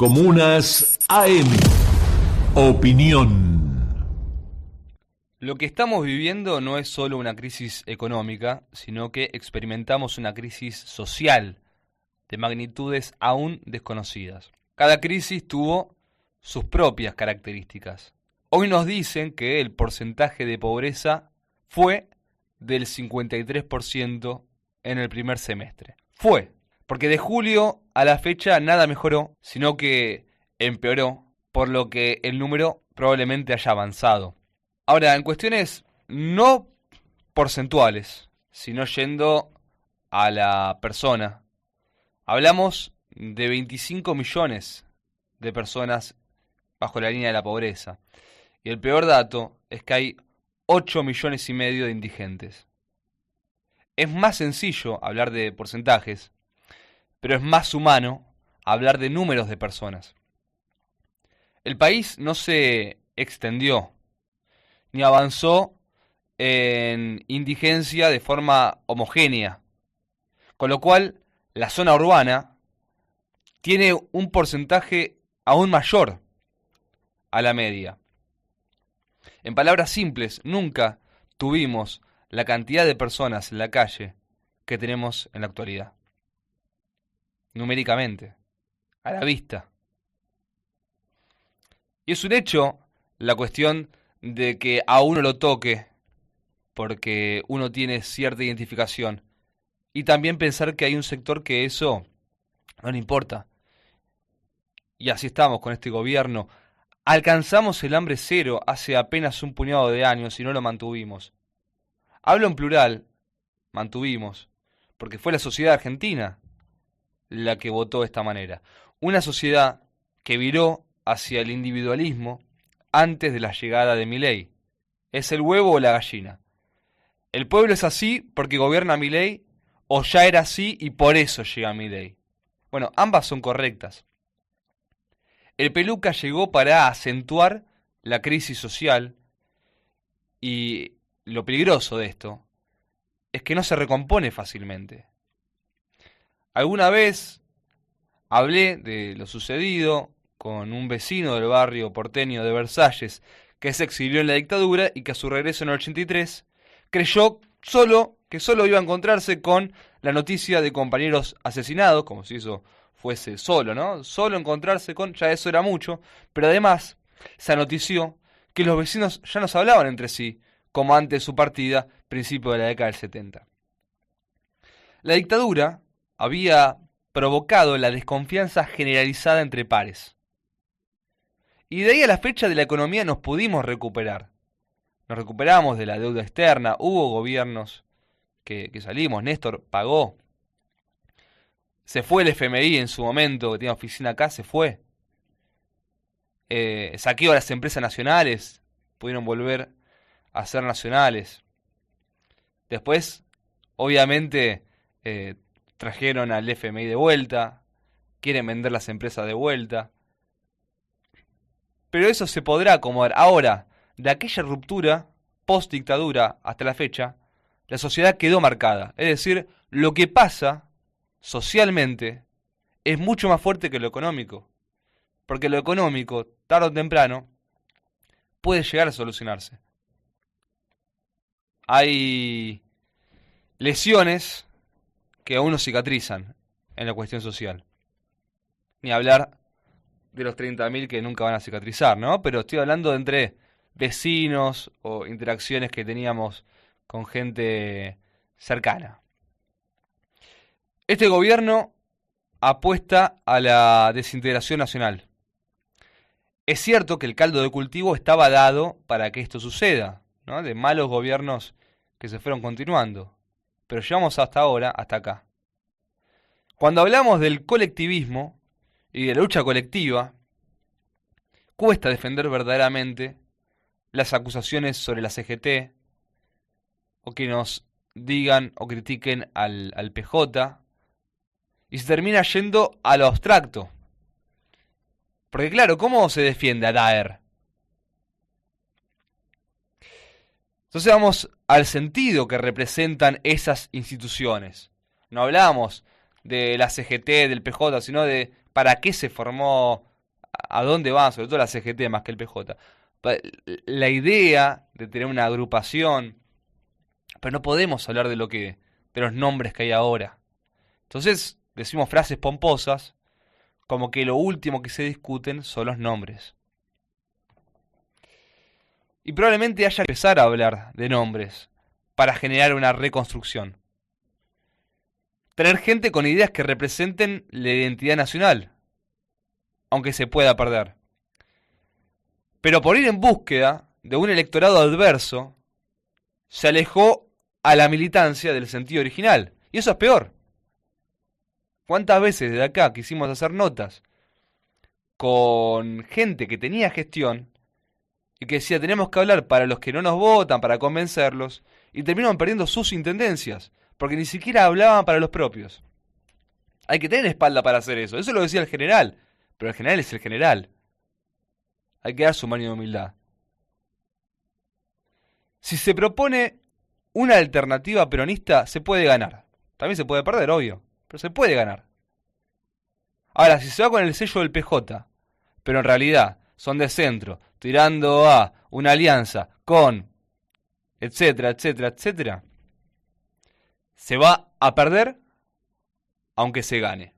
Comunas AM. Opinión. Lo que estamos viviendo no es solo una crisis económica, sino que experimentamos una crisis social de magnitudes aún desconocidas. Cada crisis tuvo sus propias características. Hoy nos dicen que el porcentaje de pobreza fue del 53% en el primer semestre. Porque de julio a la fecha nada mejoró, sino que empeoró, por lo que el número probablemente haya avanzado. Ahora, en cuestiones no porcentuales, sino yendo a la persona, hablamos de 25 millones de personas bajo la línea de la pobreza. Y el peor dato es que hay 8 millones y medio de indigentes. Es más sencillo hablar de porcentajes, pero es más humano hablar de números de personas. El país no se extendió ni avanzó en indigencia de forma homogénea, con lo cual la zona urbana tiene un porcentaje aún mayor a la media. En palabras simples, nunca tuvimos la cantidad de personas en la calle que tenemos en la actualidad. Numéricamente, a la vista. Y es un hecho la cuestión de que a uno lo toque porque uno tiene cierta identificación. Y también pensar que hay un sector que eso no le importa. Y así estamos con este gobierno. Alcanzamos el hambre cero hace apenas un puñado de años y no lo mantuvimos. Hablo en plural, mantuvimos, porque fue la sociedad argentina la que votó de esta manera. Una sociedad que viró hacia el individualismo antes de la llegada de Milei. ¿Es el huevo o la gallina? ¿El pueblo es así porque gobierna Milei o ya era así y por eso llega Milei? Bueno, ambas son correctas. El Peluca llegó para acentuar la crisis social y lo peligroso de esto es que no se recompone fácilmente. Alguna vez hablé de lo sucedido con un vecino del barrio porteño de Versalles que se exilió en la dictadura y que a su regreso en el 83 creyó que solo iba a encontrarse con la noticia de compañeros asesinados, como si eso fuese solo, ¿no? Solo encontrarse con, ya eso era mucho, pero además se anotició que los vecinos ya no se hablaban entre sí, como antes de su partida, principio de la década del 70. La dictadura había provocado la desconfianza generalizada entre pares. Y de ahí a la fecha de la economía nos pudimos recuperar. Nos recuperamos de la deuda externa, hubo gobiernos que salimos, Néstor pagó. Se fue el FMI en su momento, que tenía oficina acá, se fue. Saqueo a las empresas nacionales, pudieron volver a ser nacionales. Después, obviamente, trajeron al FMI de vuelta, quieren vender las empresas de vuelta. Pero eso se podrá acomodar. Ahora, de aquella ruptura, post-dictadura hasta la fecha, la sociedad quedó marcada. Es decir, lo que pasa socialmente es mucho más fuerte que lo económico. Porque lo económico, tarde o temprano, puede llegar a solucionarse. Hay lesiones que aún no cicatrizan en la cuestión social. Ni hablar de los 30.000 que nunca van a cicatrizar, ¿no? Pero estoy hablando de entre vecinos o interacciones que teníamos con gente cercana. Este gobierno apuesta a la desintegración nacional. Es cierto que el caldo de cultivo estaba dado para que esto suceda, ¿no? De malos gobiernos que se fueron continuando. Pero llegamos hasta ahora, hasta acá. Cuando hablamos del colectivismo y de la lucha colectiva, cuesta defender verdaderamente las acusaciones sobre la CGT, o que nos digan o critiquen al PJ, y se termina yendo a lo abstracto. Porque claro, ¿cómo se defiende a Daer? Entonces vamos al sentido que representan esas instituciones. No hablamos de la CGT, del PJ, sino de para qué se formó a dónde van, sobre todo la CGT más que el PJ. La idea de tener una agrupación, pero no podemos hablar de los nombres que hay ahora. Entonces decimos frases pomposas, como que lo último que se discuten son los nombres. Y probablemente haya que empezar a hablar de nombres para generar una reconstrucción. Tener gente con ideas que representen la identidad nacional, aunque se pueda perder. Pero por ir en búsqueda de un electorado adverso, se alejó a la militancia del sentido original. Y eso es peor. ¿Cuántas veces desde acá quisimos hacer notas con gente que tenía gestión y que decía tenemos que hablar para los que no nos votan, para convencerlos, y terminaron perdiendo sus intendencias, porque ni siquiera hablaban para los propios? Hay que tener espalda para hacer eso. Eso lo decía el general, pero el general es el general. Hay que dar su mano de humildad. Si se propone una alternativa peronista, se puede ganar. También se puede perder, obvio, pero se puede ganar. Ahora, si se va con el sello del PJ, pero en realidad son de centro, tirando a una alianza con etcétera, etcétera, etcétera, se va a perder aunque se gane.